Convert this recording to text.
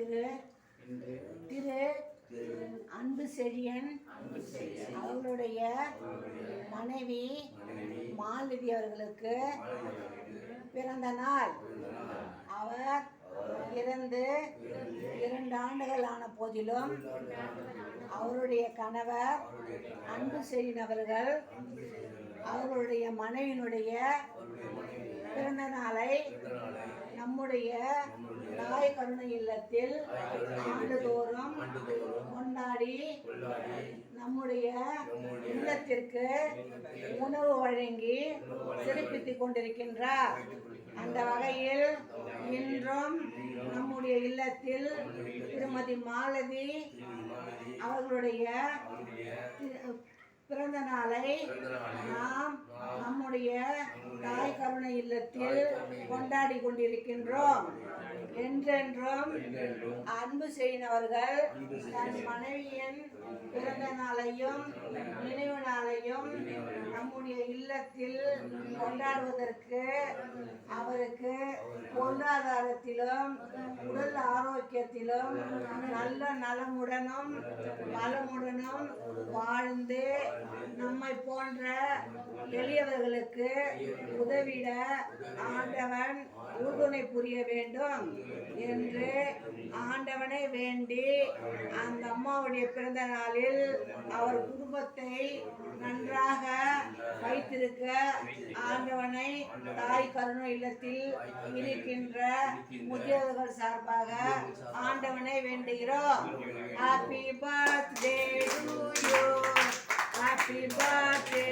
திரு அன்பு செழியன் அவர்களுடைய மனைவி மாலதி அவர்களுக்கு பிறந்த நாள். அவர் இறந்து 2 ஆண்டுகள் ஆன போதிலும் அவருடைய கணவர் அன்பு செழியன் அவர்கள் அவர்களுடைய மனைவியினுடைய பிறந்த நாளை நம்முடைய தாய் கருணை இல்லத்தில் ஆண்டுதோறும் கொண்டாடி நம்முடைய இல்லத்திற்கு உணவு வழங்கி சிறப்பித்துக் கொண்டிருக்கின்றார். அந்த வகையில் இன்றும் நம்முடைய இல்லத்தில் திருமதி மாலதி அவர்களுடைய பிறந்த நாளை நாம் நம்முடைய தாய் கருணை இல்லத்தில் கொண்டாடி கொண்டிருக்கின்றோம். என்றென்றும் அன்பு செய்யினவர்கள் தன் மனைவியின் பிறந்த நாளையும் நினைவு நாளையும் நம்முடைய இல்லத்தில் கொண்டாடுவதற்கு அவருக்கு பொருளாதாரத்திலும் உடல் ஆரோக்கியத்திலும் நல்ல நலமுடனும் வளமுடனும் வாழ்ந்து நம்மை போன்ற எளியவர்களுக்கு உதவிட ஆண்டவன் உறுதுணை புரிய வேண்டும் என்று ஆண்டவனை வேண்டி அந்த அம்மாவுடைய பிறந்த நாளில் அவர் குடும்பத்தை நன்றாக வைத்திருக்க ஆண்டவனை தாய் கருணை இல்லத்தில் இருக்கின்ற முதியவர்கள் சார்பாக ஆண்டவனை வேண்டுகிறோம். Happy birthday to you, happy birthday